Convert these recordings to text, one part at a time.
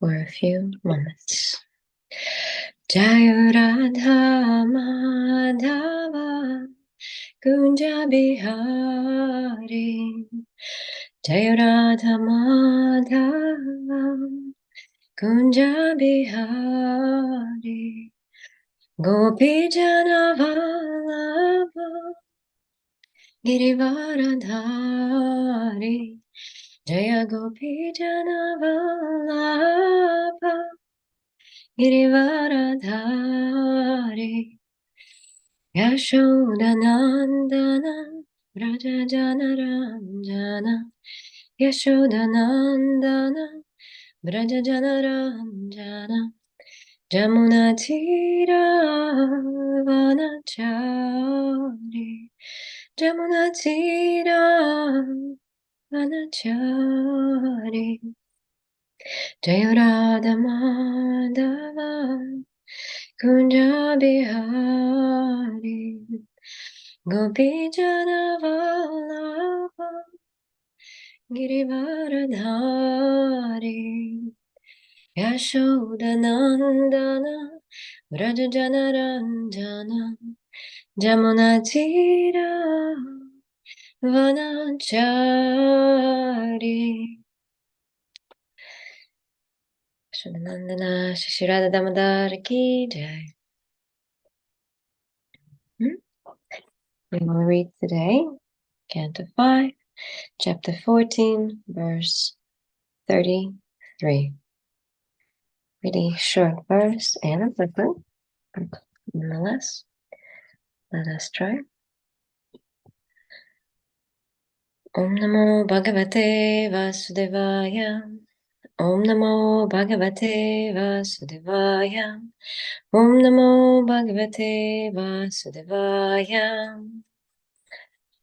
for a few moments. Jaya Radha Madhava Kunja Bihari Jaya Radha Madhava Kunja Bihari Gopi Jana Vallabha Girivaradhari Jaya Gopi Jana Vallabha Girivaradhari Yashodanandana Brajajana Ranjana Yashodanandana Brajajana Ranjana Jamuna Tira Vanachari Jamuna Tira Vanachari Jaya Radha Madhava Kunja Bihari Gopi Jana Vallabha Girivaradhari Yashodanandana Vrajajana Ranjana Jamuna Tira Vanachari Yashodanandana Shishirada Damodar Ki Jai. We will read today Canto 5, Chapter 14, Verse 33. Pretty short verse and a different, but nonetheless, let us try. Om Namo Bhagavate Vasudevaya. Om Namo Bhagavate Vasudevaya. Om Namo Bhagavate Vasudevaya.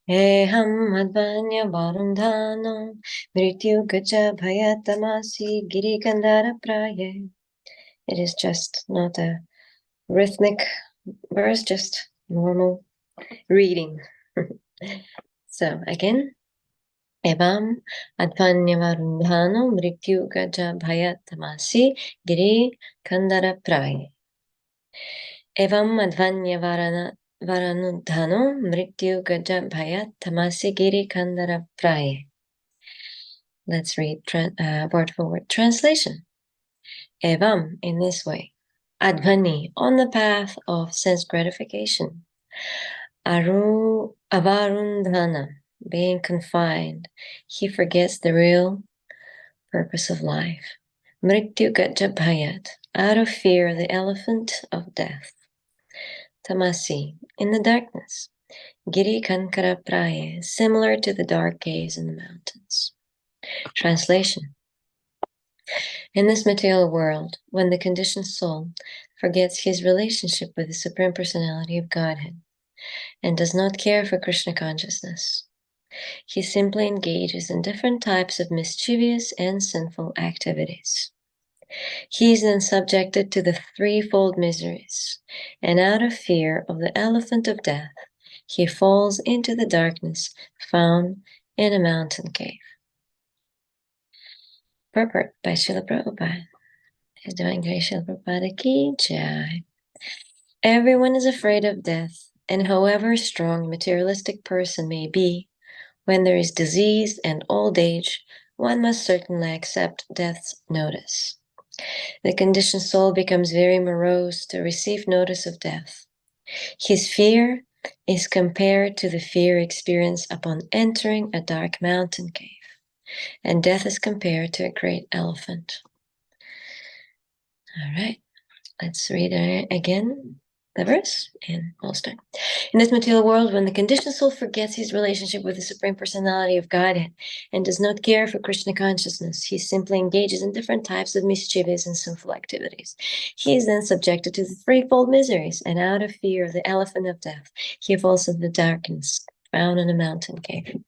Eham Advanya Varundhano Mrityu Gaja Bhayatamasi Giri Kandara Praye. It is just not a rhythmic verse, just normal reading. So again, Evam Advanya Varundhano Mrityu Gaja Bhayatamasi Giri Kandara Praye. Evam Advanya Varanudhano Mrityu Gaja Bhayatamasi Giri Kandara Praye. Let's read word for word translation. Evam, in this way. Advani, on the path of sense gratification. Avarundhana, being confined, he forgets the real purpose of life. Mrityu Gaja Bhayat, out of fear, the elephant of death. Tamasi, in the darkness. Giri Kankara Praye, similar to the dark caves in the mountains. Translation. In this material world, when the conditioned soul forgets his relationship with the Supreme Personality of Godhead and does not care for Krishna consciousness, he simply engages in different types of mischievous and sinful activities. He is then subjected to the threefold miseries, and out of fear of the elephant of death, he falls into the darkness found in a mountain cave. Purport by Srila Prabhupada. His Divine Grace Srila Prabhupada Ki Jai. Everyone is afraid of death, and however strong a materialistic person may be, when there is disease and old age, one must certainly accept death's notice. The conditioned soul becomes very morose to receive notice of death. His fear is compared to the fear experienced upon entering a dark mountain cave, and death is compared to a great elephant. All right, let's read again the verse and we'll start. In this material world, when the conditioned soul forgets his relationship with the Supreme Personality of Godhead and does not care for Krishna consciousness, he simply engages in different types of mischievous and sinful activities. He is then subjected to the threefold miseries, and out of fear of the elephant of death, he falls into the darkness found in a mountain cave.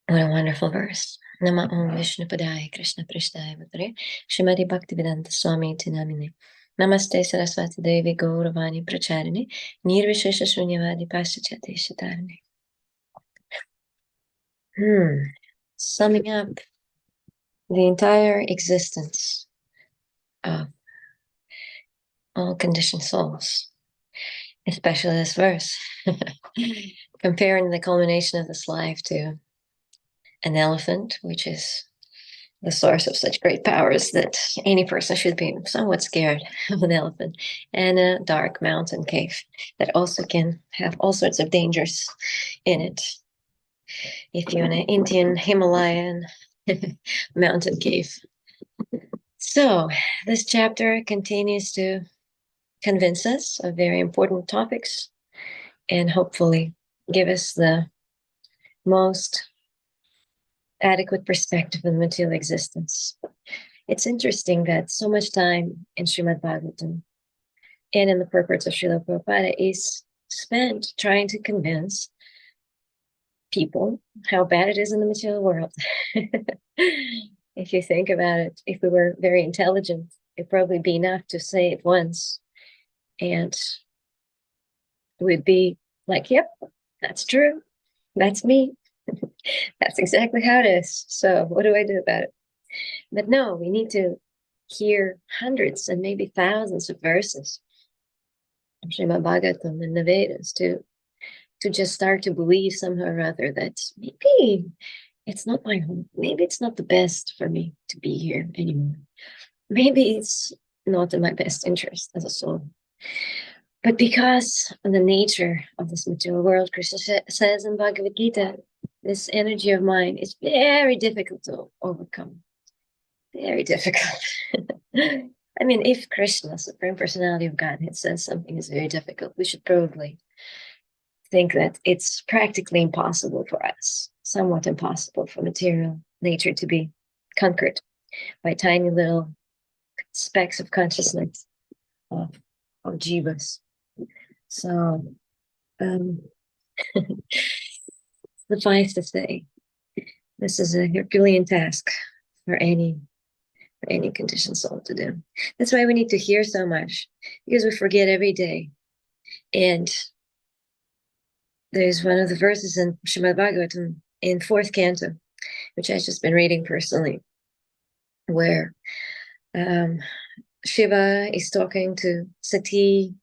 What a wonderful verse. Nama Om Vishnu Padaya Krishna Prishtaya Bhutare Srimati Bhaktivedanta Swami Tinamine Namaste Saraswati Devi Gauravani Pracharini Nirvishesha Shunyavadi Paschachate Shatarani. Summing up the entire existence of all conditioned souls, especially this verse, comparing the culmination of this life to an elephant, which is the source of such great powers that any person should be somewhat scared of an elephant, and a dark mountain cave that also can have all sorts of dangers in it. If you're in an Indian Himalayan mountain cave. So this chapter continues to convince us of very important topics and hopefully give us the most adequate perspective on material existence. It's interesting that so much time in Srimad Bhagavatam and in the purports of Srila Prabhupada is spent trying to convince people how bad it is in the material world. If you think about it, if we were very intelligent, it'd probably be enough to say it once and we'd be like, yep, that's true. That's me. That's exactly how it is. So what do I do about it? But no, we need to hear hundreds and maybe thousands of verses from Srimad Bhagavatam and the Vedas to just start to believe somehow or other that maybe it's not my home. Maybe it's not the best for me to be here anymore. Maybe it's not in my best interest as a soul. But because of the nature of this material world, Krishna says in Bhagavad Gita, this energy of mine is very difficult to overcome. Very difficult. I mean, if Krishna, Supreme Personality of Godhead, says something is very difficult, we should probably think that it's practically impossible for us, somewhat impossible for material nature to be conquered by tiny little specks of consciousness of jivas. So, suffice to say, this is a Herculean task for any conditioned soul to do. That's why we need to hear so much, because we forget every day. And there's one of the verses in Srimad Bhagavatam in 4th canto, which I've just been reading personally, where Shiva is talking to Sati,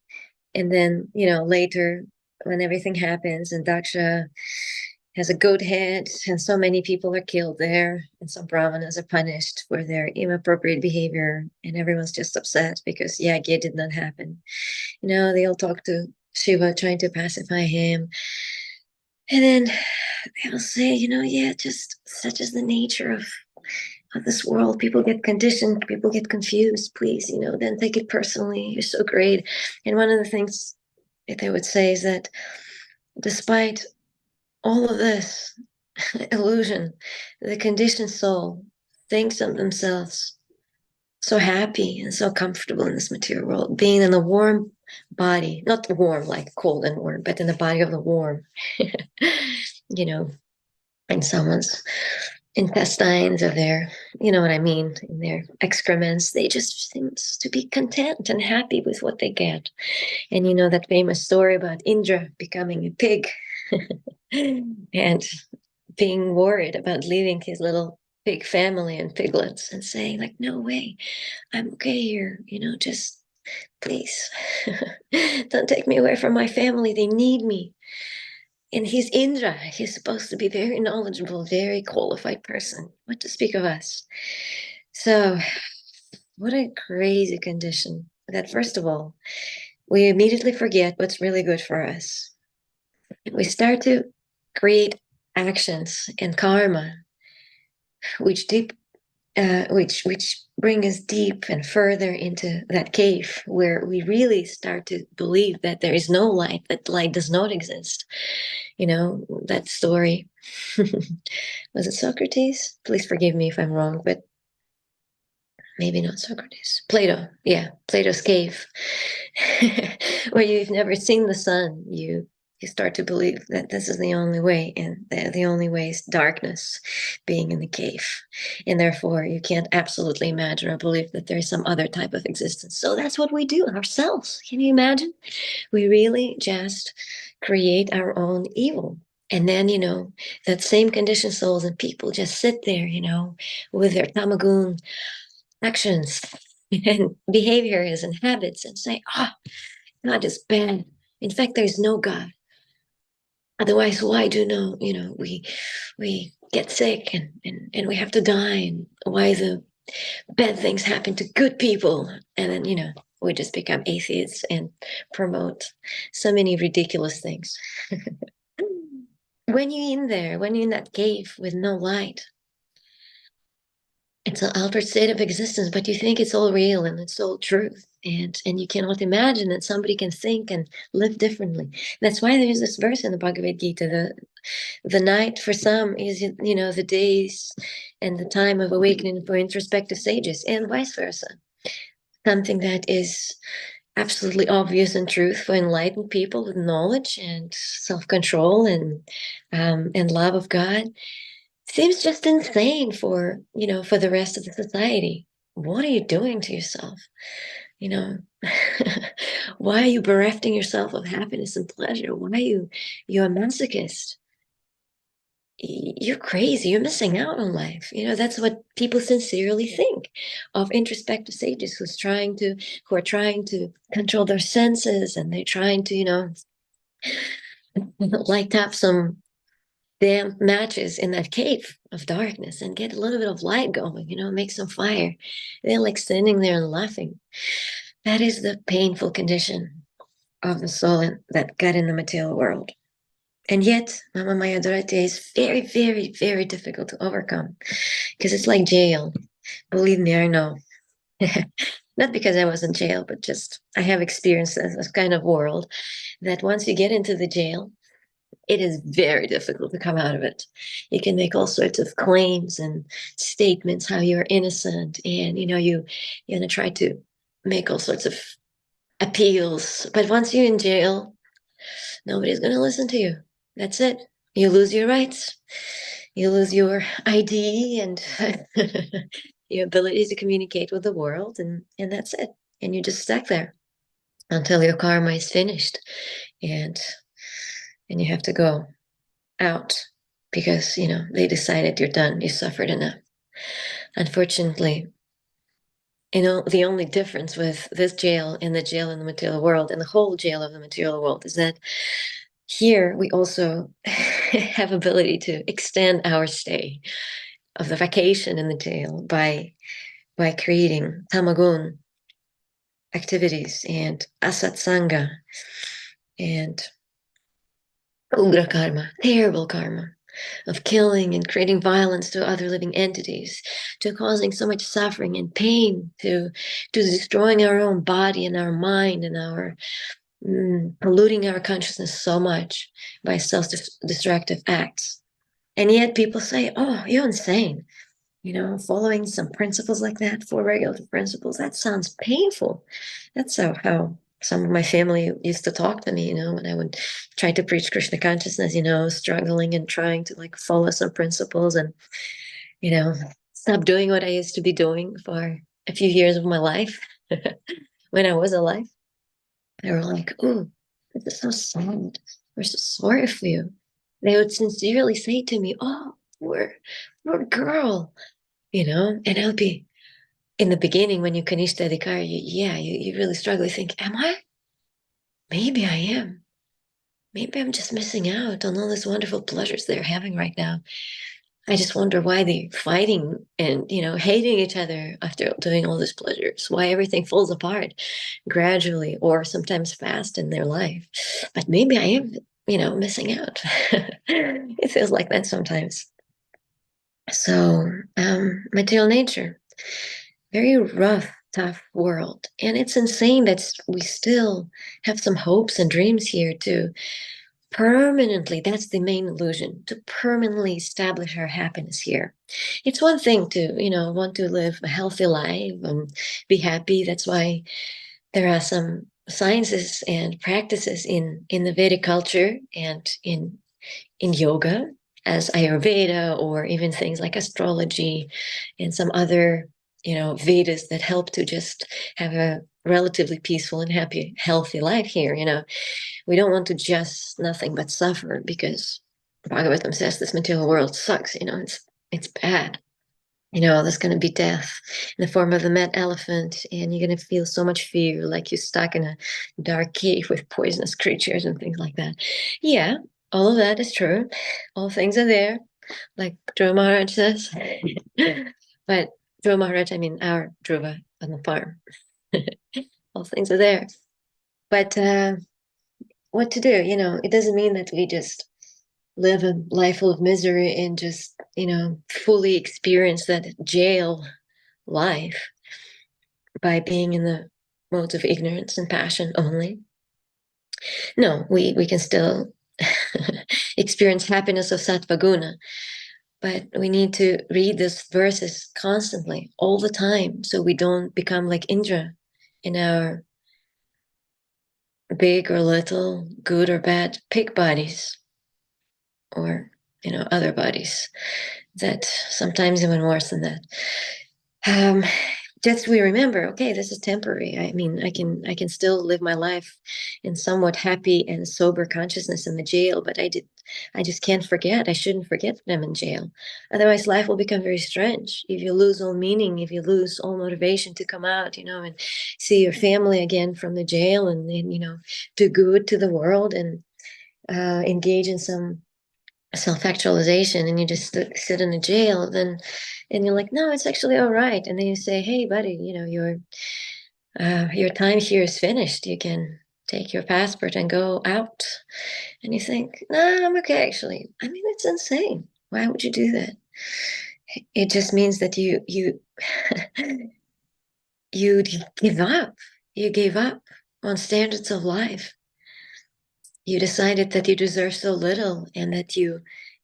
and then, later when everything happens and Daksha has a goat head and so many people are killed there and some brahmanas are punished for their inappropriate behavior and everyone's just upset because yagya did not happen. They all talk to Shiva trying to pacify him. And then they will say, just such is the nature of this world. People get conditioned, people get confused. Please, then take it personally. You're so great. And one of the things that they would say is that despite all of this illusion, the conditioned soul thinks of themselves so happy and so comfortable in this material world, being in a warm body, not warm like cold and warm, but in the body of the warm, in someone's intestines or their, in their excrements. They just seem to be content and happy with what they get. And that famous story about Indra becoming a pig and being worried about leaving his little pig family and piglets and saying like, no way, I'm okay here, just please don't take me away from my family. They need me. And he's Indra. He's supposed to be very knowledgeable, very qualified person. What to speak of us? So what a crazy condition that, first of all, we immediately forget what's really good for us. We start to create actions and karma, which bring us deep and further into that cave where we really start to believe that there is no light, that light does not exist. That story. Was it Socrates? Please forgive me if I'm wrong, but maybe not Socrates. Plato. Yeah, Plato's cave. Where you've never seen the sun, you start to believe that this is the only way, and the only way is darkness, being in the cave. And therefore, you can't absolutely imagine or believe that there's some other type of existence. So that's what we do ourselves. Can you imagine? We really just create our own evil. And then, that same conditioned souls and people just sit there, with their tamagun actions and behaviors and habits and say, God is bad. In fact, there's no God. Otherwise, why do no, we get sick and we have to die, and why the bad things happen to good people? And then, we just become atheists and promote so many ridiculous things. When you're in there, when you're in that cave with no light, it's an altered state of existence, but you think it's all real and it's all truth. And you cannot imagine that somebody can think and live differently. That's why there's this verse in the Bhagavad Gita: the night for some is, the days and the time of awakening for introspective sages, and vice versa. Something that is absolutely obvious and truth for enlightened people with knowledge and self-control and love of God seems just insane for the rest of the society. What are you doing to yourself? You know, why are you berefting yourself of happiness and pleasure? Why are you're a masochist? You're crazy. You're missing out on life. That's what people sincerely think of introspective sages who are trying to control their senses, and they're trying to, light up some damp matches in that cave of darkness and get a little bit of light going, make some fire. They're like standing there and laughing. That is the painful condition of the soul that got in the material world. And yet, Mama Maya Dorate is very, very, very difficult to overcome because it's like jail. Believe me, I know. Not because I was in jail, but just I have experienced this kind of world that once you get into the jail, it is very difficult to come out of it. You can make all sorts of claims and statements how you're innocent, and you're gonna try to make all sorts of appeals. But once you're in jail, nobody's gonna listen to you. That's it. You lose your rights. You lose your ID and your ability to communicate with the world, and that's it. And you're just stuck there until your karma is finished, and you have to go out because they decided you're done, you suffered enough. Unfortunately, the only difference with this jail and the jail in the material world and the whole jail of the material world is that here we also have ability to extend our stay of the vacation in the jail by creating tamagun activities and asatsanga and ugra karma, terrible karma, of killing and creating violence to other living entities, to causing so much suffering and pain, to destroying our own body and our mind and our polluting our consciousness so much by self-destructive acts. And yet people say, oh, you're insane. Following some principles like that, four regulative principles, that sounds painful. That's how some of my family used to talk to me, when I would try to preach Krishna consciousness, struggling and trying to like follow some principles and, stop doing what I used to be doing for a few years of my life when I was alive. They were like, oh, this is so sad. We're so sorry for you. They would sincerely say to me, oh, poor girl, and I'll be in the beginning when you kanishta adhikar, you really struggle. You think, am I? Maybe I am. Maybe I'm just missing out on all these wonderful pleasures they're having right now. I just wonder why they're fighting and, hating each other after doing all these pleasures, why everything falls apart gradually or sometimes fast in their life. But maybe I am, missing out. It feels like that sometimes. So, material nature, very rough, tough world. And it's insane that we still have some hopes and dreams here to permanently, that's the main illusion, to permanently establish our happiness here. It's one thing to, want to live a healthy life and be happy. That's why there are some sciences and practices in the Vedic culture and in yoga, as Ayurveda, or even things like astrology and some other, Vedas that help to just have a relatively peaceful and happy, healthy life here. We don't want to just nothing but suffer because Bhagavatam says this material world sucks, it's bad. There's going to be death in the form of the mad elephant, and you're going to feel so much fear, like you're stuck in a dark cave with poisonous creatures and things like that. Yeah, all of that is true. All things are there, like Dhruva Maharaj says. But Dhruva Maharaj, I mean our Dhruva on the farm. All things are there. But what to do? It doesn't mean that we just live a life full of misery and just, fully experience that jail life by being in the modes of ignorance and passion only. No, we can still experience happiness of sattva guna, but we need to read these verses constantly, all the time, so we don't become like Indra in our big or little, good or bad pig bodies, or other bodies that sometimes even worse than that. Just we remember, okay, this is temporary. I mean, I can still live my life in somewhat happy and sober consciousness in the jail, but I just can't forget. I shouldn't forget that I'm in jail. Otherwise, life will become very strange. If you lose all meaning, if you lose all motivation to come out, and see your family again from the jail, and then do good to the world and engage in some self-actualization, and you just sit in a jail, then and you're like, no, it's actually all right, and then you say, hey buddy, your time here is finished, you can take your passport and go out, and you think, no, I'm okay, actually. I mean, it's insane. Why would you do that? It just means that you you give up. You gave up on standards of life. You decided that you deserve so little and that you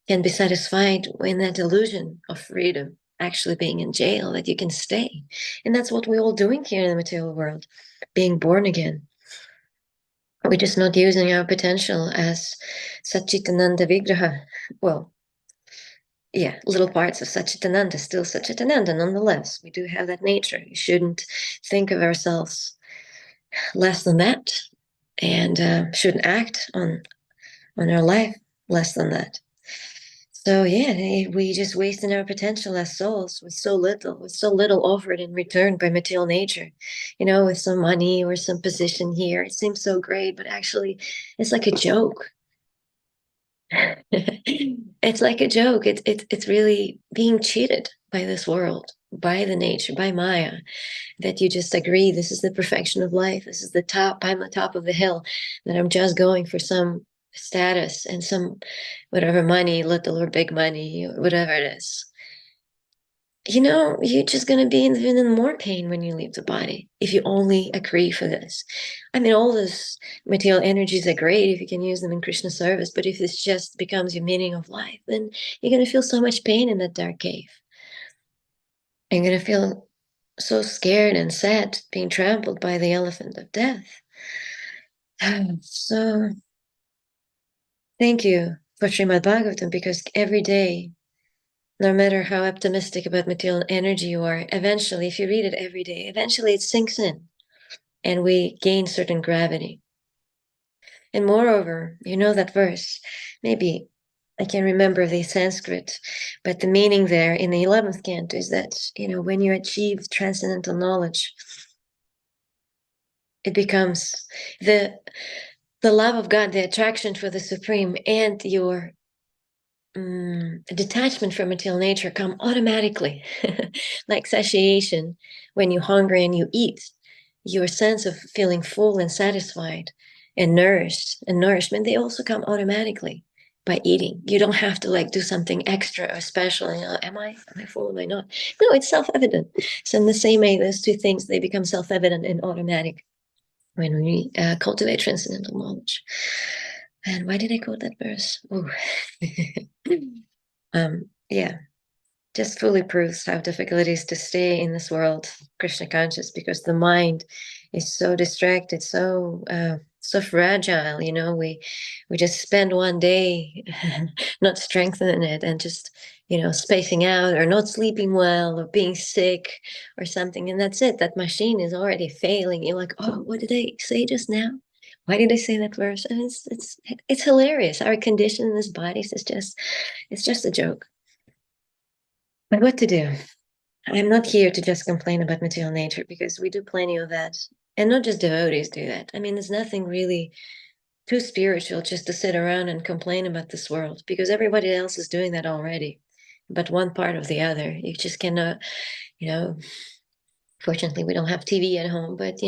can be satisfied in that illusion of freedom, actually being in jail, that you can stay. And that's what we're all doing here in the material world, being born again. We're just not using our potential as Satchitananda Vigraha. Well, yeah, little parts of Satchitananda, still Satchitananda nonetheless. We do have that nature. We shouldn't think of ourselves less than that, and shouldn't act on our life less than that. So yeah, we just wasting our potential as souls with so little offered in return by material nature. With some money or some position here, it seems so great, but actually, it's like a joke. It's like a joke. It's really being cheated by this world, by the nature, by Maya, that you just agree this is the perfection of life. This is the top. I'm the top of the hill. That I'm just going for some status and some whatever money, little or big money, or whatever it is. You're just going to be even in more pain when you leave the body if you only agree for this. I mean, all those material energies are great if you can use them in Krishna service, but if this just becomes your meaning of life, then you're going to feel so much pain in that dark cave. You're going to feel so scared and sad being trampled by the elephant of death. So, thank you for Srimad Bhagavatam, because every day, no matter how optimistic about material energy you are, eventually, if you read it every day, eventually it sinks in and we gain certain gravity. And moreover, that verse, maybe I can remember the Sanskrit, but the meaning there in the 11th canto is that, when you achieve transcendental knowledge, it becomes the love of God, the attraction for the Supreme, and your detachment from material nature come automatically, like satiation. When you're hungry and you eat, your sense of feeling full and satisfied and nourished and nourishment, they also come automatically by eating. You don't have to do something extra or special. Am I full? Am I not? No, it's self-evident. So in the same way, those two things, they become self-evident and automatic when we cultivate transcendental knowledge. And why did I quote that verse? Oh. Yeah, just fully proves how difficult it is to stay in this world Krishna conscious, because the mind is so distracted, so fragile. We just spend one day not strengthening it and just spacing out or not sleeping well or being sick or something, and that's it. That machine is already failing. You're like, oh, what did I say just now? Why did I say that verse? I mean, it's hilarious. Our condition in this bodies is just, it's just a joke. But what to do? I'm not here to just complain about material nature, because we do plenty of that. And not just devotees do that. I mean, there's nothing really too spiritual just to sit around and complain about this world, because everybody else is doing that already. But one part of the other. You just cannot, you know, fortunately we don't have TV at home, but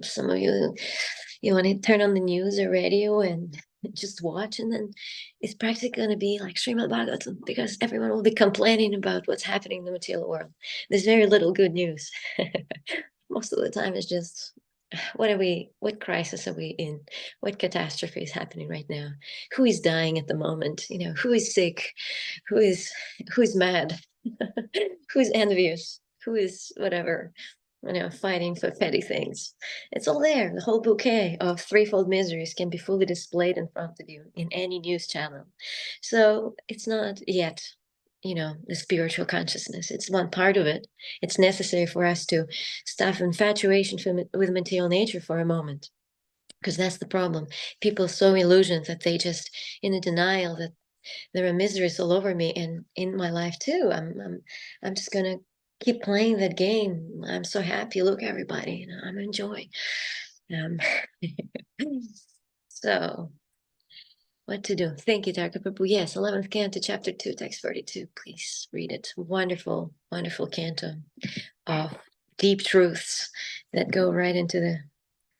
some of you want to turn on the news or radio and just watch, and then it's practically going to be like Srimad Bhagavatam, because everyone will be complaining about what's happening in the material world. There's very little good news. Most of the time it's just, what crisis are we in? What catastrophe is happening right now? Who is dying at the moment? Who is sick? Who is mad? Who's envious? Who is whatever? Fighting for petty things. It's all there. The whole bouquet of threefold miseries can be fully displayed in front of you in any news channel. So it's not yet, the spiritual consciousness. It's one part of it. It's necessary for us to stop infatuation with material nature for a moment, because that's the problem. People are so illusioned that they just in a denial that there are miseries all over me and in my life too. I'm just gonna keep playing that game. I'm so happy. Look, everybody, I'm enjoying. Um, so, what to do? Thank you, Dr. Prabhu. Yes, 11th Canto, Chapter 2, Text 42. Please read it. Wonderful, wonderful canto of deep truths that go right into the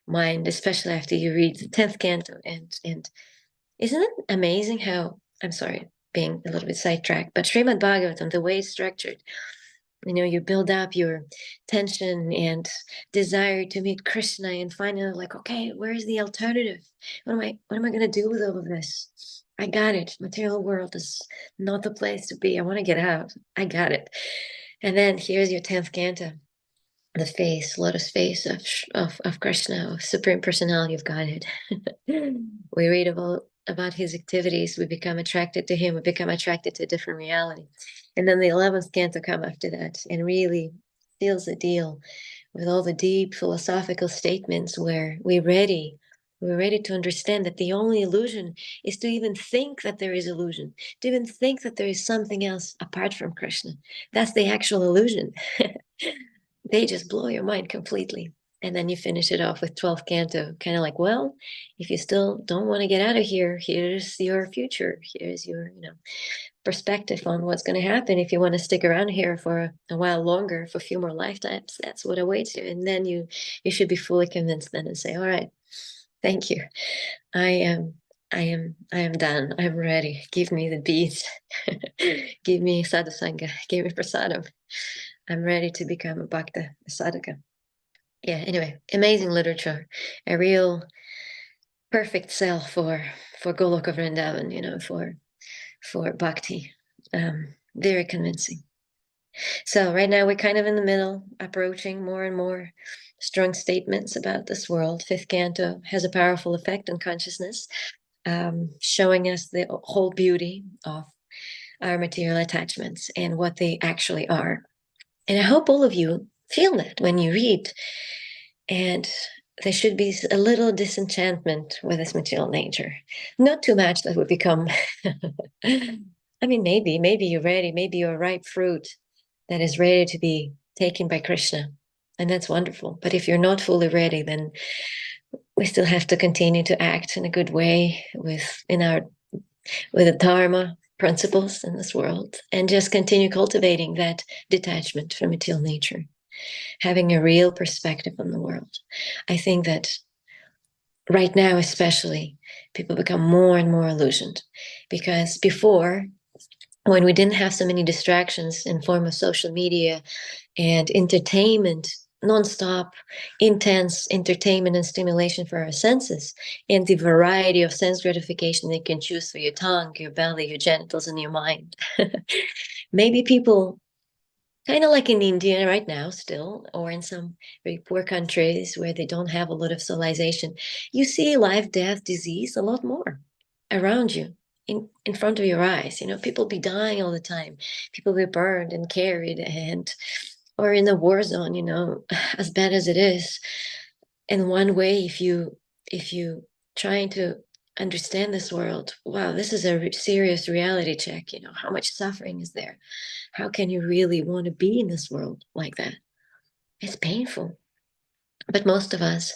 mind, especially after you read the 10th canto. And isn't it amazing how, I'm sorry, being a little bit sidetracked, but Srimad Bhagavatam, the way it's structured, you build up your tension and desire to meet Krishna, and finally like, okay, where's the alternative? What am I going to do with all of this? I got it. Material world is not the place to be. I want to get out. I got it. And then here's your 10th canto, the lotus face of Krishna, of Supreme Personality of Godhead. We read about his activities. We become attracted to him. We become attracted to a different reality. And then the 11th canto come after that and really seals the deal with all the deep philosophical statements where we're ready to understand that the only illusion is to even think that there is illusion, to even think that there is something else apart from Krishna. That's the actual illusion. They just blow your mind completely. And then you finish it off with 12th canto, kind of like, well, if you still don't want to get out of here, here's your future. Here's your, perspective on what's going to happen. If you want to stick around here for a while longer, for a few more lifetimes, that's what awaits you. And then you should be fully convinced then and say, all right, thank you. I am done. I'm ready. Give me the beads. Give me sadhusanga. Give me prasadam. I'm ready to become a bhakta, a sadhaka. Yeah, anyway, amazing literature. A real perfect sell for Goloka Vrindavan, for bhakti. Very convincing. So right now we're kind of in the middle, approaching more and more strong statements about this world. Fifth canto has a powerful effect on consciousness, showing us the whole beauty of our material attachments and what they actually are. And I hope all of you feel that when you read. And there should be a little disenchantment with this material nature. Not too much that would become, I mean, maybe you're ready. Maybe you're a ripe fruit that is ready to be taken by Krishna. And that's wonderful. But if you're not fully ready, then we still have to continue to act in a good way with the Dharma principles in this world, and just continue cultivating that detachment from material nature, having a real perspective on the world. I think that right now, especially, people become more and more illusioned, because before, when we didn't have so many distractions in form of social media and entertainment, nonstop, intense entertainment and stimulation for our senses, and the variety of sense gratification they can choose for your tongue, your belly, your genitals, and your mind. Maybe people, kind of like in India right now still, or in some very poor countries where they don't have a lot of civilization, you see life, death, disease a lot more around you, in front of your eyes. People be dying all the time. People be burned and carried, or in a war zone, as bad as it is. And one way, if you trying to understand this world. Wow, this is a serious reality check. How much suffering is there? How can you really want to be in this world like that? It's painful. But most of us,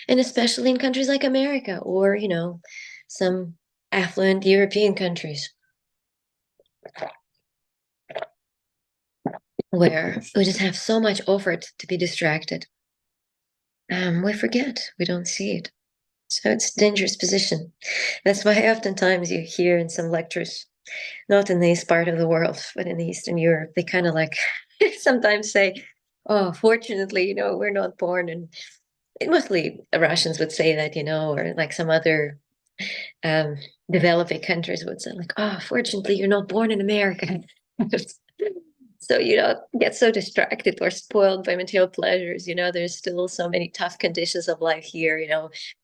and especially in countries like America or, some affluent European countries where we just have so much effort to be distracted, we forget, we don't see it. So it's a dangerous position. That's why oftentimes you hear in some lectures, not in this part of the world, but in Eastern Europe, they kind of like sometimes say, oh, fortunately, we're not born in, mostly Russians would say that, or like some other um, developing countries would say like, oh, fortunately, you're not born in America. So you don't get so distracted or spoiled by material pleasures. There's still so many tough conditions of life here,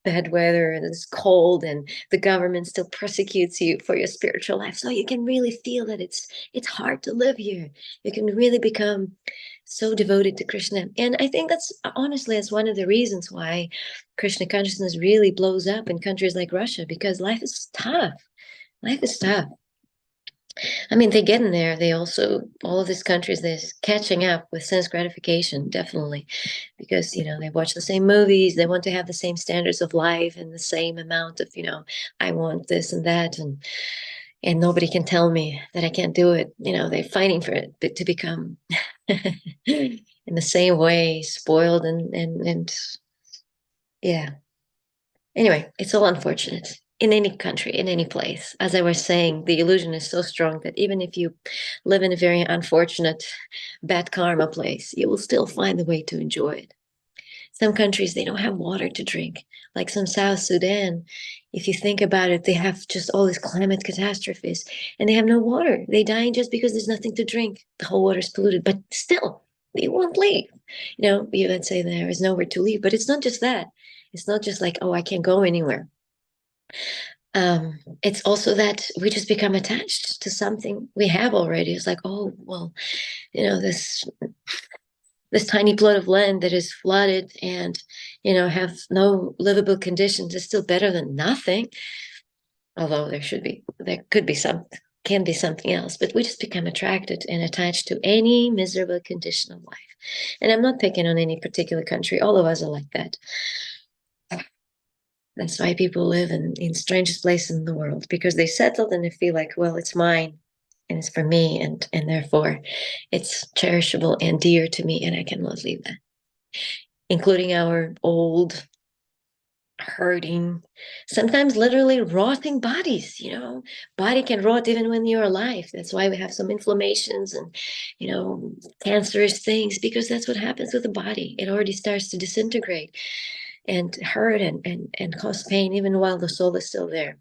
bad weather and it's cold and the government still persecutes you for your spiritual life. So you can really feel that it's hard to live here. You can really become so devoted to Krishna. And I think that's honestly, it's one of the reasons why Krishna consciousness really blows up in countries like Russia, because life is tough. Life is tough. I mean, they get in there. They also, all of these countries, they're catching up with sense gratification, definitely, because, they watch the same movies. They want to have the same standards of life and the same amount of, I want this and that. And nobody can tell me that I can't do it. They're fighting for it, but to become in the same way spoiled and yeah. Anyway, it's all unfortunate in any country, in any place. As I was saying, the illusion is so strong that even if you live in a very unfortunate, bad karma place, you will still find a way to enjoy it. Some countries, they don't have water to drink, like some South Sudan. If you think about it, they have just all these climate catastrophes and they have no water. They dying just because there's nothing to drink. The whole water is polluted, but still, they won't leave. You would say there is nowhere to leave, but it's not just that. It's not just like, oh, I can't go anywhere. It's also that we just become attached to something we have already. It's like, oh, well, this tiny plot of land that is flooded and have no livable conditions is still better than nothing. Although there can be something else, but we just become attracted and attached to any miserable condition of life. And I'm not picking on any particular country. All of us are like that. That's why people live in strangest places in the world, because they settled and they feel like, well, it's mine and it's for me, and therefore it's cherishable and dear to me, and I cannot leave that. Including our old, hurting, sometimes literally rotting bodies. Body can rot even when you're alive. That's why we have some inflammations and cancerous things, because that's what happens with the body. It already starts to disintegrate and hurt and cause pain even while the soul is still there.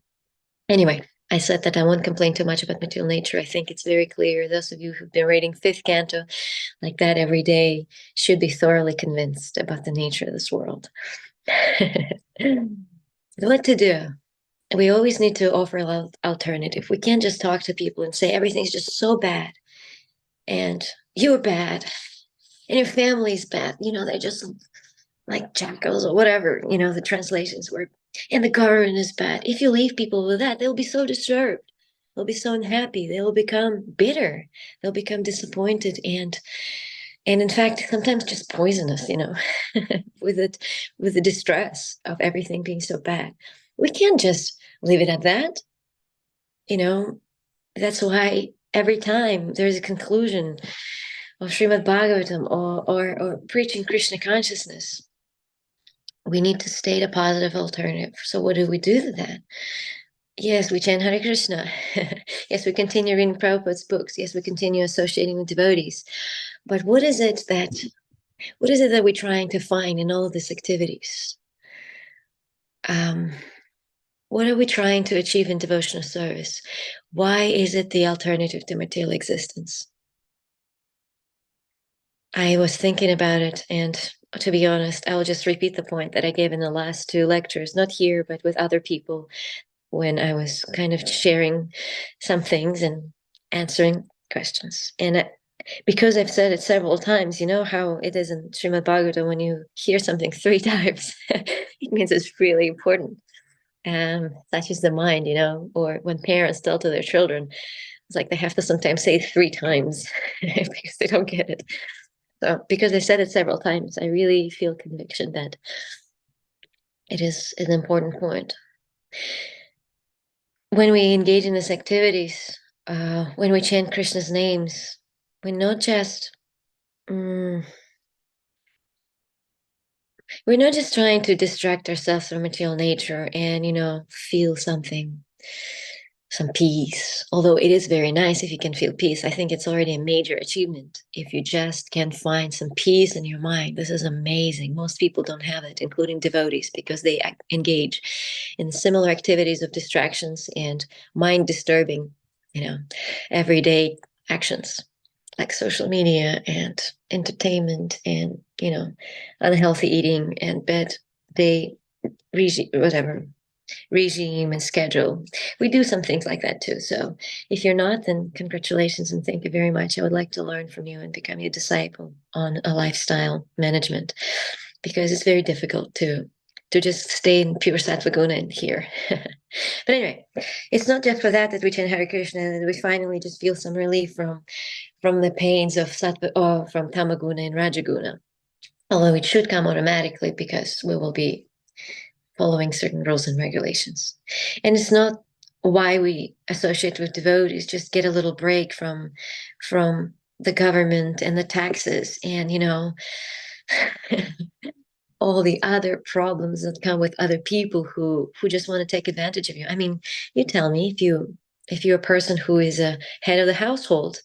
Anyway, I said that I won't complain too much about material nature. I think it's very clear. Those of you who've been reading fifth canto like that every day should be thoroughly convinced about the nature of this world. What to do? We always need to offer an alternative. We can't just talk to people and say everything's just so bad and you're bad and your family's bad. They're just like jackals or whatever, the translations were, and the government is bad. If you leave people with that, they'll be so disturbed. They'll be so unhappy. They will become bitter. They'll become disappointed and in fact, sometimes just poisonous, with the distress of everything being so bad. We can't just leave it at that. That's why every time there's a conclusion of Srimad Bhagavatam or preaching Krishna consciousness, we need to state a positive alternative. So what do we do to that? Yes, we chant Hare Krishna. Yes, we continue reading Prabhupada's books. Yes, we continue associating with devotees. But what is it that we're trying to find in all of these activities? What are we trying to achieve in devotional service? Why is it the alternative to material existence? I was thinking about it, and to be honest, I will just repeat the point that I gave in the last two lectures, not here, but with other people, when I was kind of sharing some things and answering questions. And because I've said it several times, you know how it is in Srimad Bhagavatam, when you hear something 3 times, it means it's really important. such is the mind, or when parents tell to their children, it's like they have to sometimes say it 3 times because they don't get it. So because they said it several times, I really feel conviction that it is an important point. When we engage in these activities, when we chant Krishna's names, we're not just we're not just trying to distract ourselves from material nature and feel something, some peace. Although it is very nice if you can feel peace. I think it's already a major achievement if you just can find some peace in your mind. This is amazing. Most people don't have it, including devotees, because they engage in similar activities of distractions and mind disturbing, everyday actions like social media and entertainment and unhealthy eating and bed day whatever regime and schedule. We do some things like that too. So if you're not, then congratulations and thank you very much. I would like to learn from you and become your disciple on a lifestyle management, because it's very difficult to just stay in pure sattva guna in here. But anyway, it's not just for that we chant Hare Krishna and we finally just feel some relief from the pains of sattva or from tamaguna and rajaguna. Although it should come automatically because we will be following certain rules and regulations. And it's not why we associate with devotees, just get a little break from the government and the taxes and all the other problems that come with other people who just want to take advantage of you. I mean, you tell me if you're a person who is a head of the household,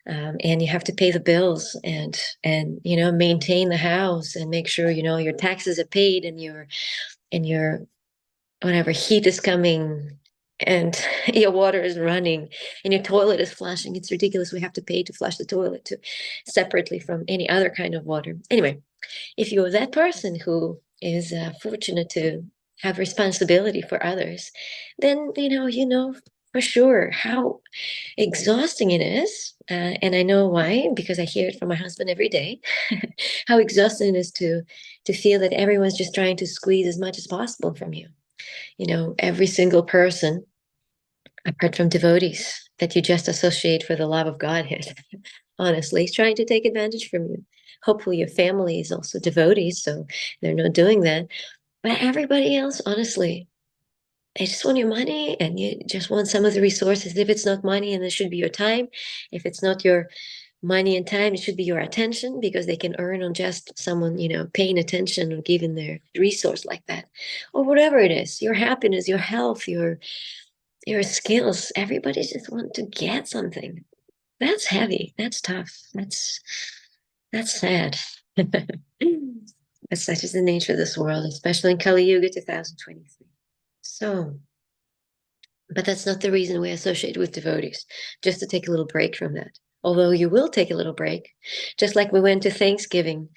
and you have to pay the bills and maintain the house and make sure your taxes are paid and your whatever heat is coming and your water is running and your toilet is flushing. It's ridiculous. We have to pay to flush the toilet too, separately from any other kind of water. Anyway, if you're that person who is fortunate to have responsibility for others, then for sure how exhausting it is. And I know why, because I hear it from my husband every day, how exhausting it is to feel that everyone's just trying to squeeze as much as possible from you. Every single person, apart from devotees that you just associate for the love of Godhead, honestly, is trying to take advantage from you. Hopefully your family is also devotees, so they're not doing that. But everybody else, honestly, they just want your money and you just want some of the resources. If it's not money, and it should be your time. If it's not your money and time, it should be your attention, because they can earn on just someone, paying attention or giving their resource like that. Or whatever it is, your happiness, your health, your skills. Everybody just want to get something. That's heavy. That's tough. That's sad. But such is the nature of this world, especially in Kali Yuga 2023. So, but that's not the reason we associate with devotees, just to take a little break from that. Although you will take a little break, just like we went to Thanksgiving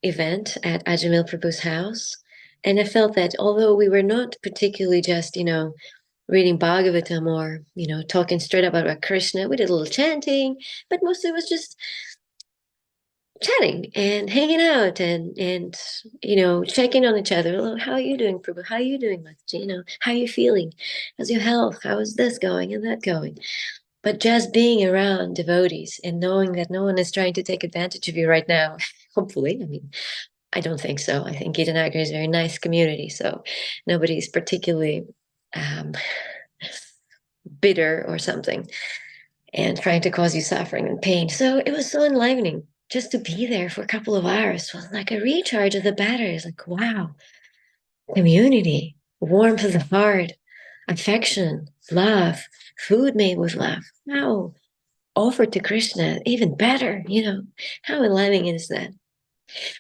event at Ajamil Prabhu's house. And I felt that although we were not particularly just, reading Bhagavatam or, talking straight up about Krishna, we did a little chanting, but mostly it was just chatting and hanging out and checking on each other. Oh, how are you doing, Prabhu? How are you doing, Mataji? How are you feeling? How's your health? How is this going and that going? But just being around devotees and knowing that no one is trying to take advantage of you right now, hopefully. I mean, I don't think so. I think Gitanagara is a very nice community, so nobody's particularly um, bitter or something and trying to cause you suffering and pain. So it was so enlivening just to be there for a couple of hours. Was like a recharge of the batteries. Like, wow, community, warmth of the heart, affection, love, food made with love. Wow, offered to Krishna, even better, how enlightening is that?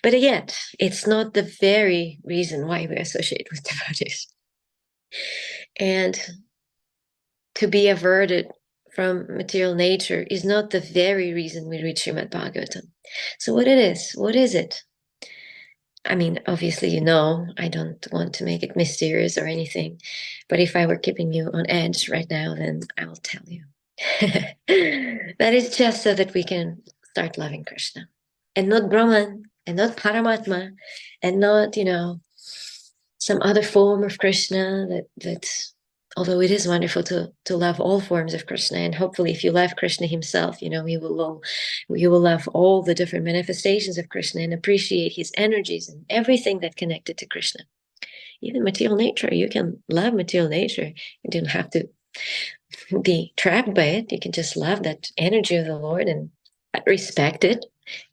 But again, it's not the very reason why we associate with devotees. And to be averted from material nature is not the very reason we read Srimad Bhagavatam. So what is it? I mean, obviously, I don't want to make it mysterious or anything, but if I were keeping you on edge right now, then I'll tell you. That is just so that we can start loving Krishna and not Brahman and not Paramatma and not, some other form of Krishna that although it is wonderful to love all forms of Krishna, and hopefully if you love Krishna himself, you will love all the different manifestations of Krishna and appreciate his energies and everything that connected to Krishna. Even material nature, you can love material nature. You don't have to be trapped by it. You can just love that energy of the Lord and respect it,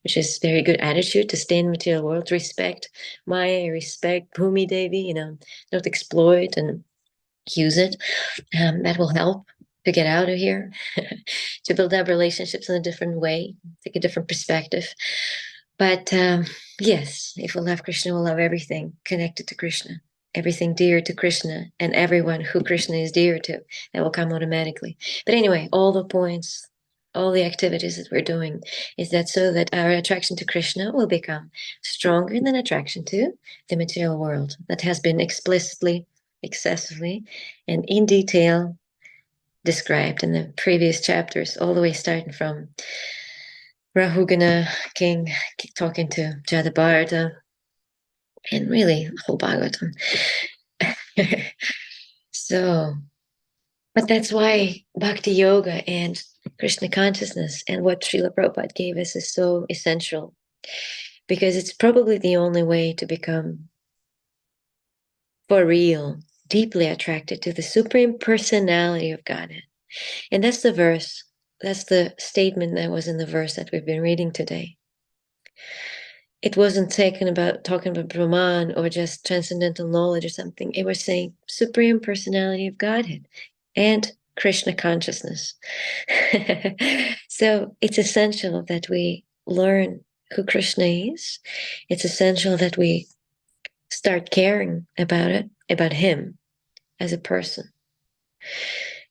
which is very good attitude to stay in the material world. Respect Maya, respect Bhumi Devi, don't exploit and use it. That will help to get out of here, to build up relationships in a different way, take a different perspective. But yes, if we love Krishna, we'll love everything connected to Krishna, everything dear to Krishna, and everyone who Krishna is dear to. That will come automatically. But anyway, all the points, all the activities that we're doing is that so that our attraction to Krishna will become stronger than attraction to the material world that has been explicitly, excessively, and in detail described in the previous chapters, all the way starting from Rahugana King talking to Jadabharata, and really the whole Bhagavatam. So, but that's why Bhakti Yoga and Krishna consciousness and what Srila Prabhupada gave us is so essential, because it's probably the only way to become, for real, deeply attracted to the Supreme Personality of Godhead. And that's the verse, that's the statement that was in the verse that we've been reading today. It wasn't talking about Brahman or just transcendental knowledge or something. It was saying Supreme Personality of Godhead and Krishna consciousness. So it's essential that we learn who Krishna is. It's essential that we start caring about it, about him as a person.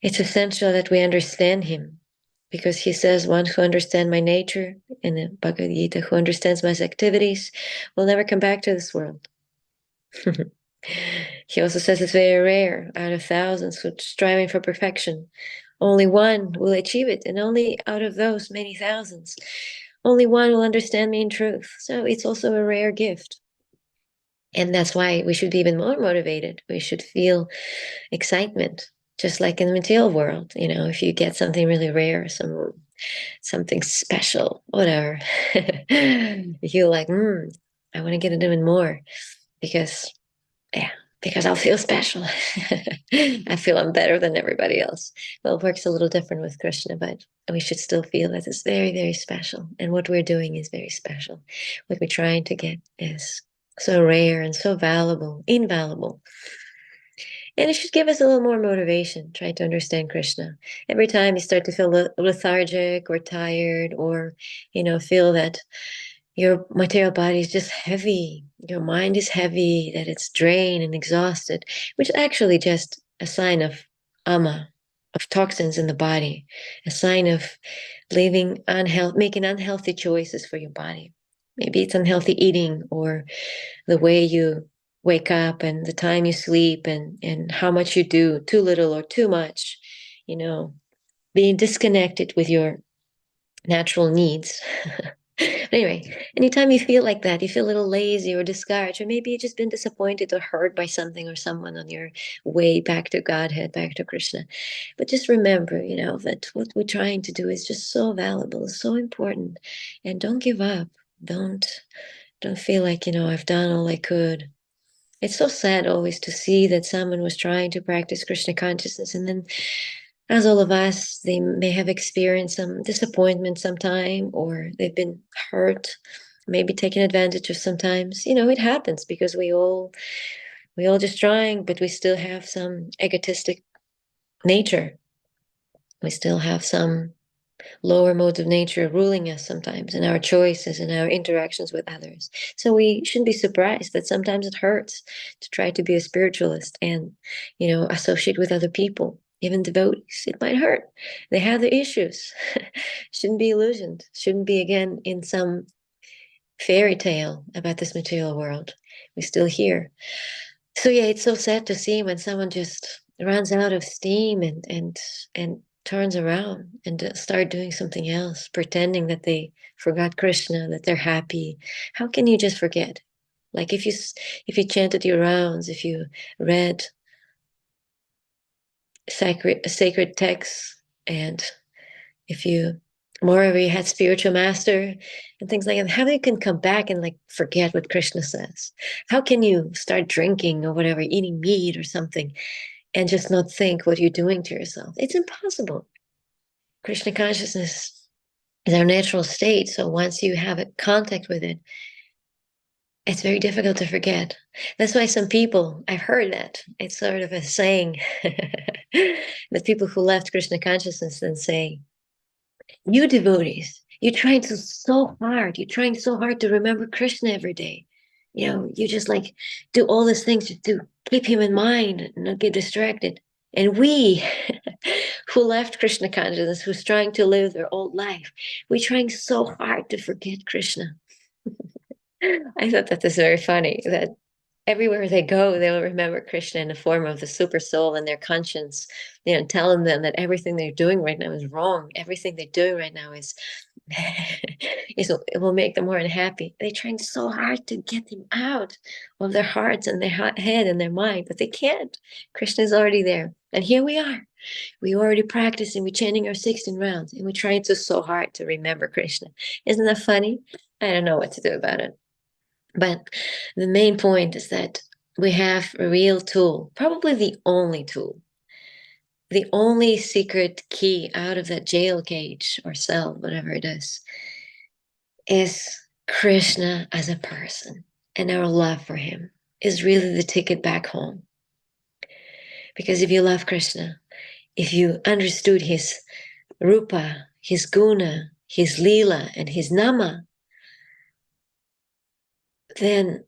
It's essential that we understand him, because he says, one who understands my nature, in the Bhagavad Gita, who understands my activities, will never come back to this world. He also says it's very rare, out of thousands who are striving for perfection, only one will achieve it, and only out of those many thousands, only one will understand me in truth. So it's also a rare gift. And that's why we should be even more motivated. We should feel excitement, just like in the material world. If you get something really rare, something special, whatever, you're like, I want to get it even more, because I'll feel special. I feel I'm better than everybody else. Well, it works a little different with Krishna, but we should still feel that it's very, very special. And what we're doing is very special. What we're trying to get is so rare and so invaluable. And it should give us a little more motivation, try to understand Krishna. Every time you start to feel lethargic or tired, or, feel that your material body is just heavy, your mind is heavy, that it's drained and exhausted, which is actually just a sign of ama, of toxins in the body, a sign of making unhealthy choices for your body. Maybe it's unhealthy eating, or the way you wake up and the time you sleep, and how much you do, too little or too much, being disconnected with your natural needs. But anyway, anytime you feel like that, you feel a little lazy or discouraged, or maybe you've just been disappointed or hurt by something or someone on your way back to Godhead, back to Krishna. But just remember, that what we're trying to do is just so valuable, so important. And don't give up. Don't feel like, I've done all I could. It's so sad always to see that someone was trying to practice Krishna consciousness, and then, as all of us, they may have experienced some disappointment sometime, or they've been hurt, maybe taken advantage of sometimes. It happens, because we all just trying, but we still have some egotistic nature. We still have some lower modes of nature ruling us sometimes in our choices and our interactions with others. So we shouldn't be surprised that sometimes it hurts to try to be a spiritualist and, associate with other people, even devotees. It might hurt. They have the issues. Shouldn't be illusioned. Shouldn't be, again, in some fairy tale about this material world. We're still here. So yeah, it's so sad to see when someone just runs out of steam and turns around and start doing something else, pretending that they forgot Krishna, that they're happy. How can you just forget? Like if you chanted your rounds, if you read sacred texts, and if you moreover you had spiritual master and things like that, how you can come back and like forget what Krishna says? How can you start drinking or whatever, eating meat or something, and just not think what you're doing to yourself? It's impossible. Krishna consciousness is our natural state, so once you have a contact with it, it's very difficult to forget. That's why some people, I've heard that, it's sort of a saying that people who left Krishna consciousness then say, you devotees, you're trying so hard to remember Krishna every day. You know, you just like do all these things to keep him in mind and not get distracted. And we who left Krishna consciousness, who's trying to live their old life, we're trying so hard to forget Krishna. I thought that was very funny that everywhere they go, they'll remember Krishna in the form of the super soul in their conscience, you know, telling them that everything they're doing right now is wrong. Everything they're doing right now is, it will make them more unhappy. They're trying so hard to get them out of their hearts and their head and their mind, but they can't. Krishna is already there. And here we are. We already practicing, we're chanting our 16 rounds, and we're trying so hard to remember Krishna. Isn't that funny? I don't know what to do about it. But the main point is that we have a real tool, probably the only tool, the only secret key out of that jail cage or cell, whatever it is Krishna as a person. And our love for him is really the ticket back home. Because if you love Krishna, if you understood his rupa, his guna, his lila, and his nama, then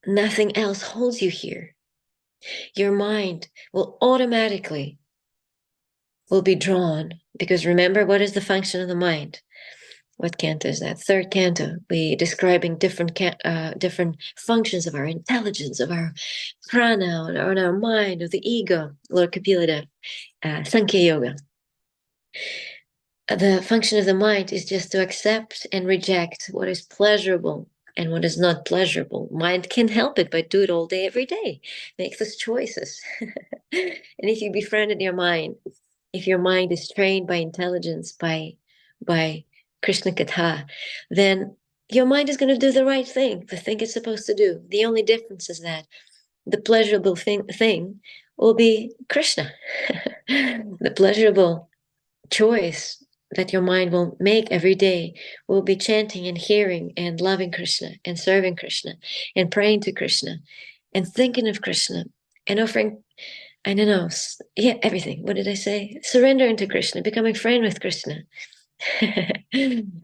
nothing else holds you here. Your mind will automatically be drawn, because remember, what is the function of the mind? What canto is that? Third canto. We describing different functions of our intelligence, of our prana, on our mind, of the ego. Lord Kapila, Sankhya Yoga. The function of the mind is just to accept and reject what is pleasurable and what is not pleasurable. Mind can help it, but do it all day, every day. Make those choices. And if you befriended your mind, if your mind is trained by intelligence, by Krishna Katha, then your mind is going to do the right thing, the thing it's supposed to do. The only difference is that the pleasurable thing will be Krishna. The pleasurable choice that your mind will make every day will be chanting and hearing and loving Krishna and serving Krishna and praying to Krishna and thinking of Krishna and offering, I don't know, everything. What did I say? Surrendering to Krishna, becoming friend with Krishna.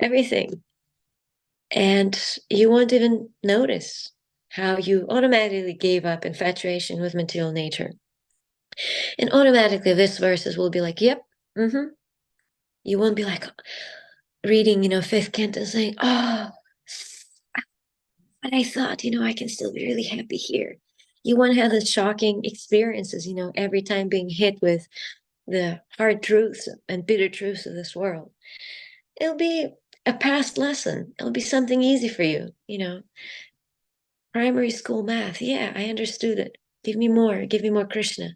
Everything. And you won't even notice how you automatically gave up infatuation with material nature. And automatically these verses will be like, yep, You won't be like reading, fifth canto and saying, oh, but I thought, I can still be really happy here. You won't have the shocking experiences, every time being hit with the hard truths and bitter truths of this world. It'll be a past lesson. It'll be something easy for you, Primary school math. Yeah, I understood it. Give me more. Give me more Krishna.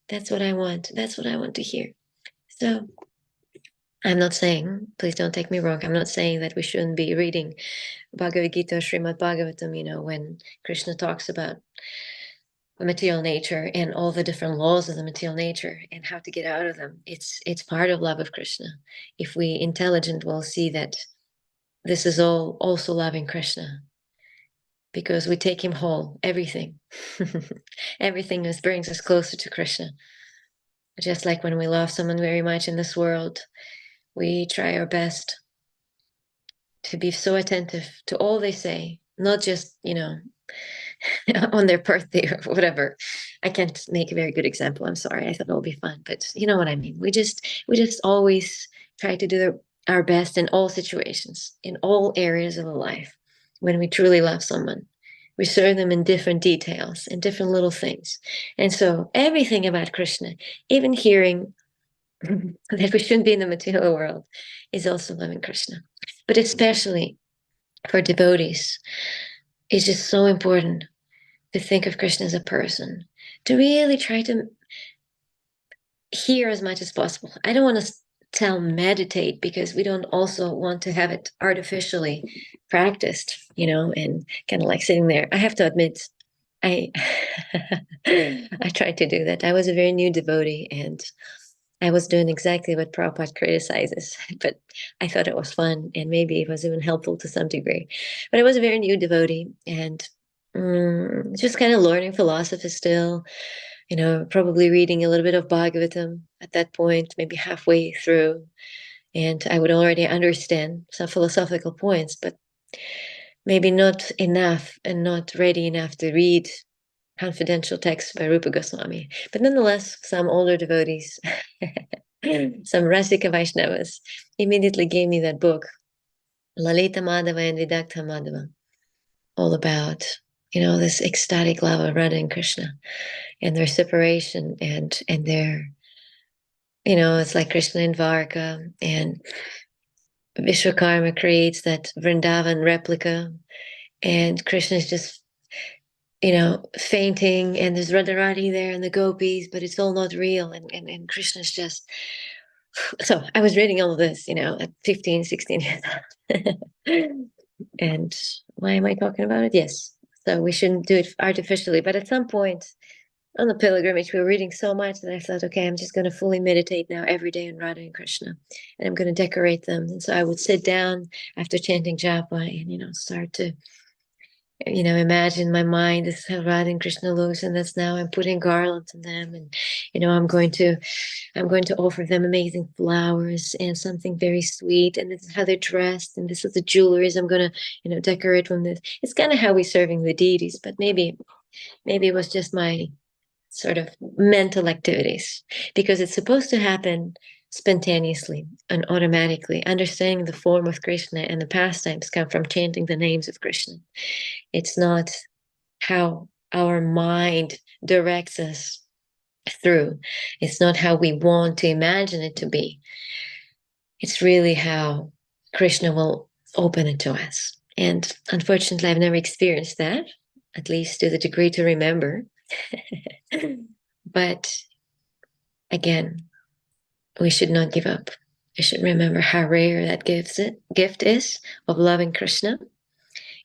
That's what I want. That's what I want to hear. So I'm not saying, please don't take me wrong, I'm not saying that we shouldn't be reading Bhagavad Gita, Srimad Bhagavatam, when Krishna talks about the material nature and all the different laws of the material nature and how to get out of them. It's part of love of Krishna. If we intelligent will see that this is all also loving Krishna, because we take him whole, everything. Everything that brings us closer to Krishna. Just like when we love someone very much in this world, we try our best to be so attentive to all they say, not just, on their birthday or whatever. I can't make a very good example. I'm sorry. I thought it'll be fun, but you know what I mean. We just always try to do our best in all situations, in all areas of the life. When we truly love someone, we serve them in different details, in different little things. And so everything about Krishna, even hearing that we shouldn't be in the material world, is also loving Krishna. But especially for devotees, it's just so important to think of Krishna as a person, to really try to hear as much as possible. I don't want to tell meditate because we don't also want to have it artificially practiced, and kind of like sitting there. I have to admit, I I tried to do that. I was a very new devotee and I was doing exactly what Prabhupada criticizes, but I thought it was fun and maybe it was even helpful to some degree. But I was a very new devotee and just kind of learning philosophy still, probably reading a little bit of Bhagavatam at that point, maybe halfway through. And I would already understand some philosophical points, but maybe not enough and not ready enough to read confidential texts by Rupa Goswami. But nonetheless, some older devotees, some Rasika Vaishnavas, immediately gave me that book, Lalita Madhava and Vidakta Madhava, all about, this ecstatic love of Radha and Krishna and their separation and their, it's like Krishna in Dvarka and Vishwakarma creates that Vrindavan replica and Krishna is just fainting, and there's Radharani there and the gopis, but it's all not real. And Krishna's just. So I was reading all of this, at 15, 16 years old. And why am I talking about it? Yes. So we shouldn't do it artificially. But at some point on the pilgrimage, we were reading so much that I thought, okay, I'm just going to fully meditate now every day on Radha and Krishna. And I'm going to decorate them. And so I would sit down after chanting japa and, start to imagine my mind, this is how Radha and Krishna looks, and that's now I'm putting garlands on them, and I'm going to offer them amazing flowers and something very sweet, and this is how they're dressed, and this is the jewelries I'm gonna, decorate from this. It's kind of how we're serving the deities, but maybe it was just my sort of mental activities because it's supposed to happen spontaneously and automatically. Understanding the form of Krishna and the pastimes come from chanting the names of Krishna. It's not how our mind directs us through. It's not how we want to imagine it to be. It's really how Krishna will open it to us. And unfortunately, I've never experienced that, at least to the degree to remember. But again, we should not give up. We should remember how rare that gift is of loving Krishna,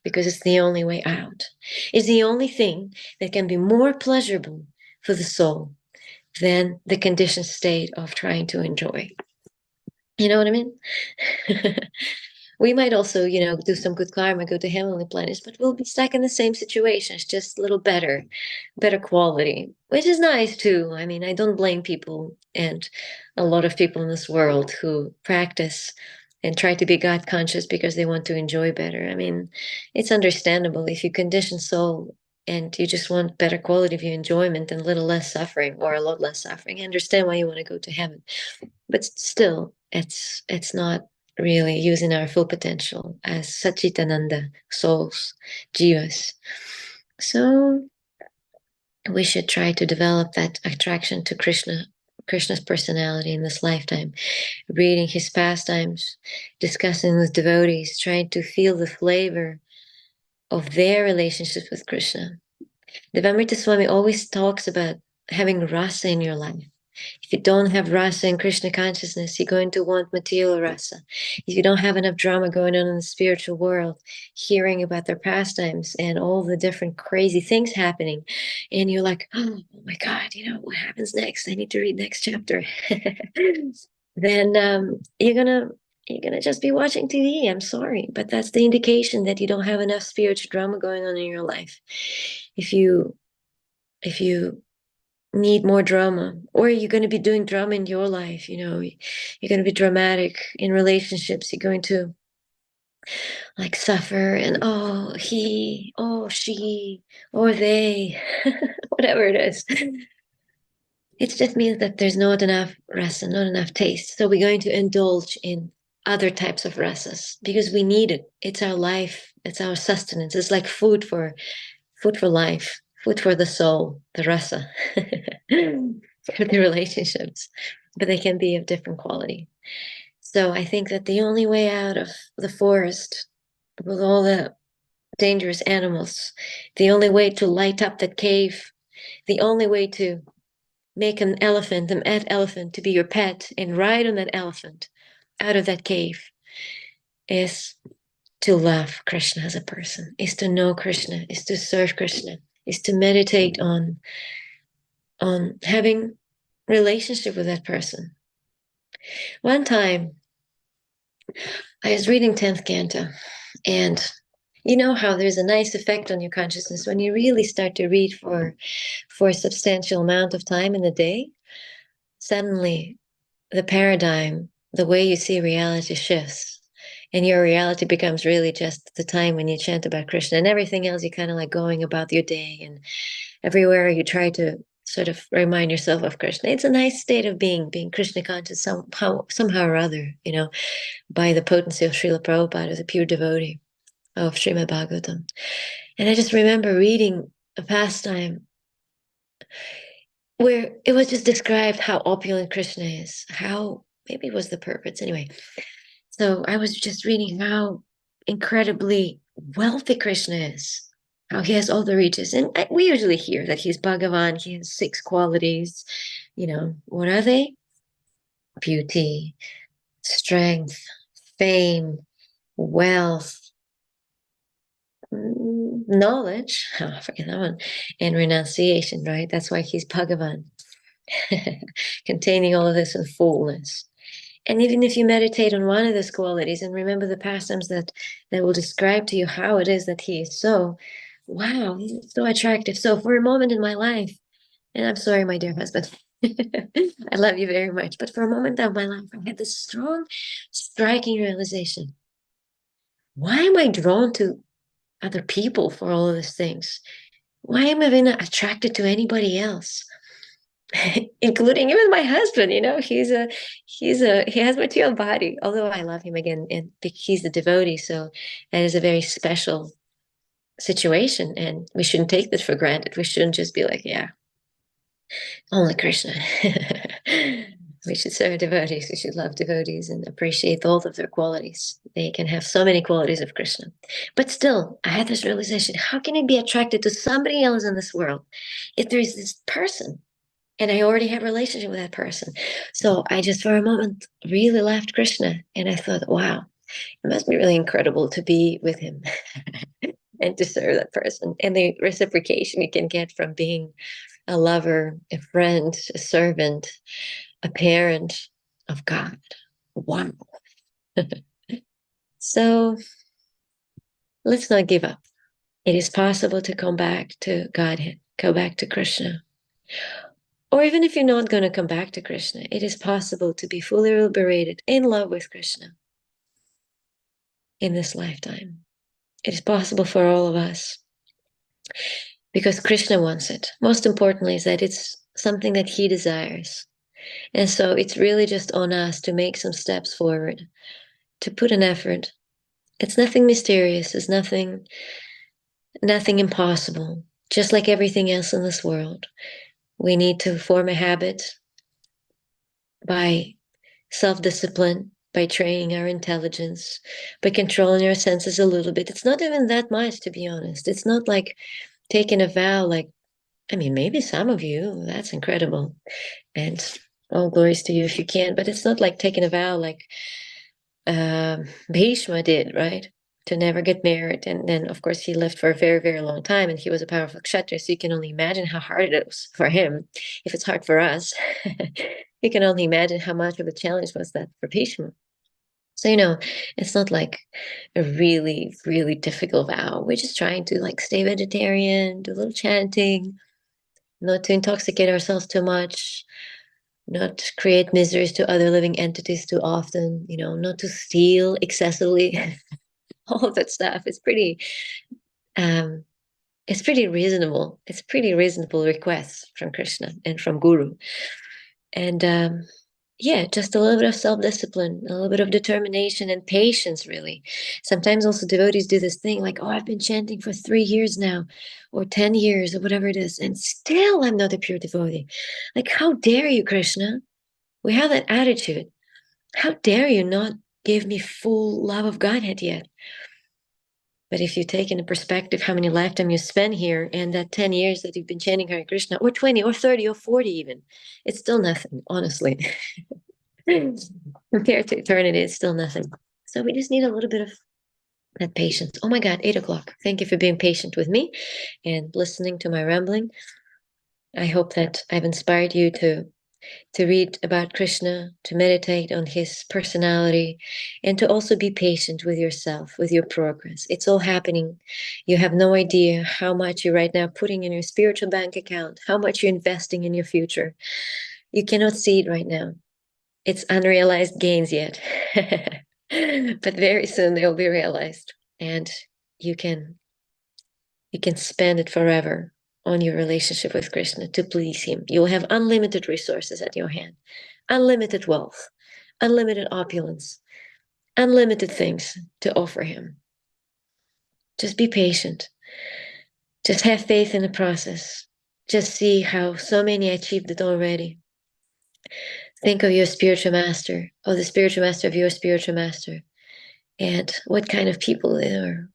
because it's the only way out. It's the only thing that can be more pleasurable for the soul than the conditioned state of trying to enjoy. You know what I mean? We might also, do some good karma, go to heavenly planets, but we'll be stuck in the same situations, just a little better quality, which is nice too. I mean, I don't blame people, and a lot of people in this world who practice and try to be God conscious because they want to enjoy better. I mean, it's understandable if you condition soul and you just want better quality of your enjoyment and a little less suffering or a lot less suffering. I understand why you want to go to heaven, but still, it's not really using our full potential as Satchitananda souls, jivas. So we should try to develop that attraction to Krishna's personality in this lifetime, reading his pastimes, discussing with devotees, trying to feel the flavor of their relationship with Krishna. Devamrita Swami always talks about having rasa in your life. If you don't have rasa in Krishna consciousness, you're going to want material rasa. If you don't have enough drama going on in the spiritual world, hearing about their pastimes and all the different crazy things happening, and you're like, oh my God, what happens next? I need to read next chapter. Then you're gonna just be watching TV. I'm sorry, but that's the indication that you don't have enough spiritual drama going on in your life. If you need more drama, or you're going to be doing drama in your life, you're going to be dramatic in relationships, you're going to like suffer and oh he, oh she, or they, whatever it is. It just means that there's not enough rasa, not enough taste. So we're going to indulge in other types of rasas because we need it. It's our life, it's our sustenance. It's like food for life, food for the soul, the rasa, for the relationships, but they can be of different quality. So I think that the only way out of the forest with all the dangerous animals. The only way to light up that cave, the only way to make an elephant, an elephant to be your pet and ride on that elephant out of that cave is to love Krishna as a person, is to know Krishna, is to serve Krishna, is to meditate on having relationship with that person. One time I was reading 10th canto, and you know how there's a nice effect on your consciousness when you really start to read for a substantial amount of time in a day. Suddenly the paradigm, the way you see reality shifts, and your reality becomes really just the time when you chant about Krishna, and everything else you kind of like going about your day, and everywhere you try to sort of remind yourself of Krishna. It's a nice state of being Krishna conscious somehow or other, you know, by the potency of Srila Prabhupada, the pure devotee of Srimad Bhagavatam. And I just remember reading a pastime where it was just described how opulent Krishna is, how maybe it was the purpose anyway. So I was just reading how incredibly wealthy Krishna is, how he has all the riches. And we usually hear that he's Bhagavan, he has 6 qualities. You know, what are they? Beauty, strength, fame, wealth, knowledge, oh, I forget that one, and renunciation, right? That's why he's Bhagavan, containing all of this in fullness. And even if you meditate on one of those qualities and remember the pastimes that will describe to you how it is that he is so, wow, he's so attractive. So for a moment in my life, and I'm sorry, my dear husband, I love you very much, but for a moment of my life, I had this strong, striking realization. Why am I drawn to other people for all of these things? Why am I not attracted to anybody else? Including even my husband, you know, he has material body, although I love him again, and he's a devotee, so that is a very special situation, and we shouldn't take this for granted. We shouldn't just be like, yeah, only Krishna. We should serve devotees, we should love devotees and appreciate all of their qualities. They can have so many qualities of Krishna. But still, I had this realization, how can I be attracted to somebody else in this world if there is this person and I already have a relationship with that person? So I just for a moment really left Krishna, and I thought, wow, it must be really incredible to be with him and to serve that person, and the reciprocation you can get from being a lover, a friend, a servant, a parent of God. Wow. So let's not give up. It is possible to come back to Godhead, go back to Krishna. Or even if you're not going to come back to Krishna, it is possible to be fully liberated in love with Krishna in this lifetime. It is possible for all of us because Krishna wants it. Most importantly is that it's something that he desires. And so it's really just on us to make some steps forward, to put an effort. It's nothing mysterious, it's nothing impossible. Just like everything else in this world, we need to form a habit by self-discipline, by training our intelligence, by controlling our senses a little bit. It's not even that much, to be honest. It's not like taking a vow, like, I mean, maybe some of you, that's incredible. And all glories to you if you can, but it's not like taking a vow like Bhishma did, right? To never get married. And then, of course, he lived for a very, very long time, and he was a powerful kshatriya. So you can only imagine how hard it was for him. If it's hard for us, you can only imagine how much of a challenge was that for Bhishma. So, you know, it's not like a really, really difficult vow. We're just trying to like stay vegetarian, do a little chanting, not to intoxicate ourselves too much, not create miseries to other living entities too often, you know, not to steal excessively. All of that stuff is um pretty reasonable. It's pretty reasonable requests from Krishna and from Guru. And yeah, just a little bit of self-discipline, a little bit of determination and patience, really. Sometimes also devotees do this thing like, oh, I've been chanting for 3 years now, or 10 years, or whatever it is, and still I'm not a pure devotee. Like, how dare you, Krishna? We have that attitude. How dare you not give me full love of Godhead yet? But if you take into perspective how many lifetime you spend here and that 10 years that you've been chanting Hare Krishna, or 20 or 30 or 40 even, it's still nothing, honestly. Compared to eternity, it's still nothing. So we just need a little bit of that patience. Oh my God, 8 o'clock. Thank you for being patient with me and listening to my rambling. I hope that I've inspired you to read about Krishna, to meditate on his personality, and to also be patient with yourself, with your progress. It's all happening. You have no idea how much you're right now putting in your spiritual bank account, how much you're investing in your future. You cannot see it right now. It's unrealized gains yet. But very soon they'll be realized. And you can spend it forever on your relationship with Krishna to please him. You will have unlimited resources at your hand, unlimited wealth, unlimited opulence, unlimited things to offer him. Just be patient. Just have faith in the process. Just see how so many achieved it already. Think of your spiritual master, or the spiritual master of your spiritual master, and what kind of people they are,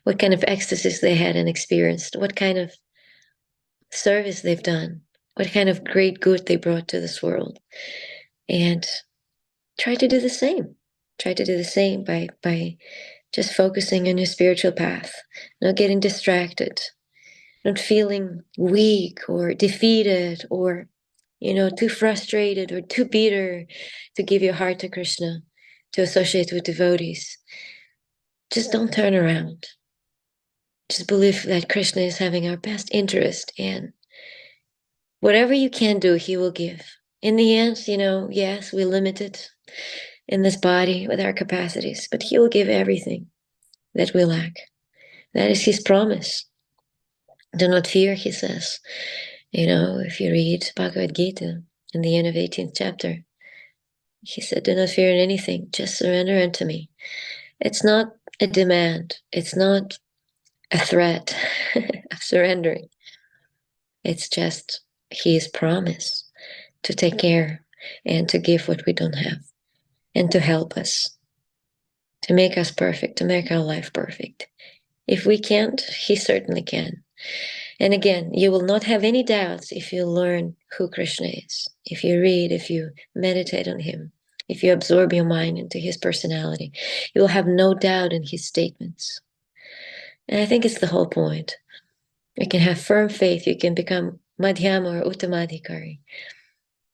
what kind of ecstasies they had and experienced, what kind of service they've done, what kind of great good they brought to this world. And try to do the same. Try to do the same by just focusing on your spiritual path, not getting distracted, not feeling weak or defeated or too frustrated or too bitter to give your heart to Krishna, to associate with devotees. Just don't turn around. Just believe that Krishna is having our best interest, and whatever you can do, he will give. In the end, yes, we're limited in this body with our capacities, but he will give everything that we lack. That is his promise. Do not fear, he says. If you read Bhagavad Gita in the end of 18th chapter, he said, do not fear in anything, just surrender unto me. It's not a demand. It's not a threat of surrendering. It's just his promise to take care and to give what we don't have and to help us, to make us perfect, to make our life perfect. If we can't, he certainly can. And again, you will not have any doubts if you learn who Krishna is, if you read, if you meditate on him, if you absorb your mind into his personality. You will have no doubt in his statements. And I think it's the whole point. You can have firm faith. You can become Madhyama or Uttamadhikari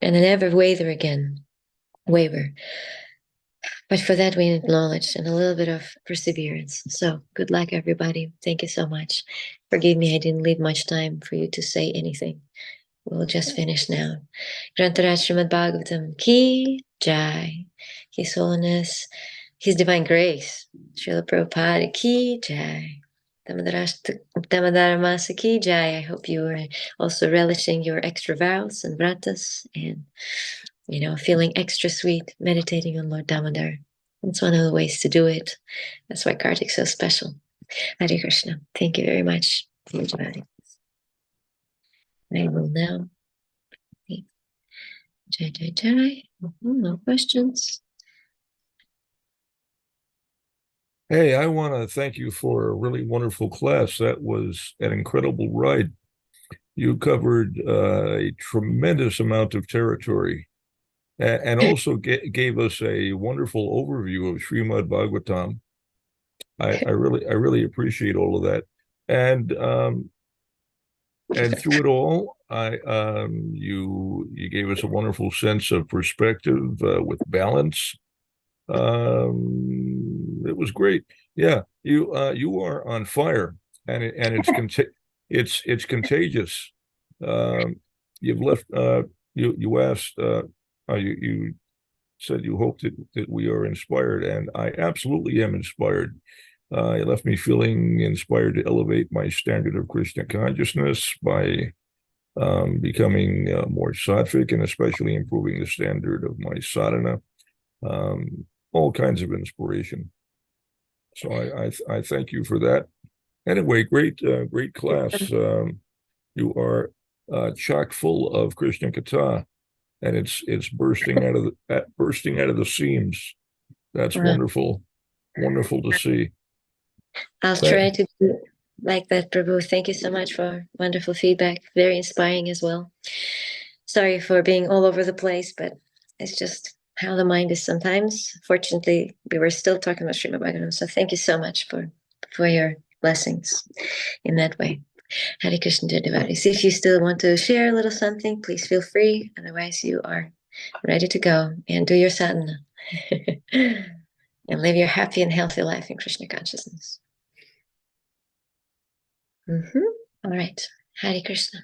and then never waver. But for that, we need knowledge and a little bit of perseverance. So good luck, everybody. Thank you so much. Forgive me, I didn't leave much time for you to say anything. We'll just finish now. Grantaraj Srimad Bhagavatam Ki Jai. His Holiness, His Divine Grace, Srila Prabhupada Ki Jai. Damodaramasa Ki Jai. I hope you are also relishing your extra vows and vratas and feeling extra sweet, meditating on Lord Damodar. It's one of the ways to do it. That's why Kartik's so special. Hare Krishna. Thank you very much. I will now. Jai, jai, jai. No questions. Hey, I want to thank you for a really wonderful class. That was an incredible ride. You covered a tremendous amount of territory and also gave us a wonderful overview of Srimad Bhagavatam. I really appreciate all of that. And through it all, you gave us a wonderful sense of perspective with balance. It was great. Yeah, you are on fire, and it's contagious. You've left. You asked. You said you hoped that we are inspired, and I absolutely am inspired. It left me feeling inspired to elevate my standard of Krishna consciousness by becoming more sattvic and especially improving the standard of my sadhana. All kinds of inspiration. So I thank you for that. Anyway, great class. You are chock full of Krishna Katha, and it's bursting out of the seams. That's wonderful to see. I'll try to do like that, Prabhu. Thank you so much for wonderful feedback. Very inspiring as well. Sorry for being all over the place, but it's just how the mind is sometimes. Fortunately, we were still talking about Srimad Bhagavatam, so thank you so much for your blessings in that way. Hare Krishna, dear devotees. If you still want to share a little something, please feel free. Otherwise, you are ready to go and do your sadhana and live your happy and healthy life in Krishna consciousness. All right. Hare Krishna.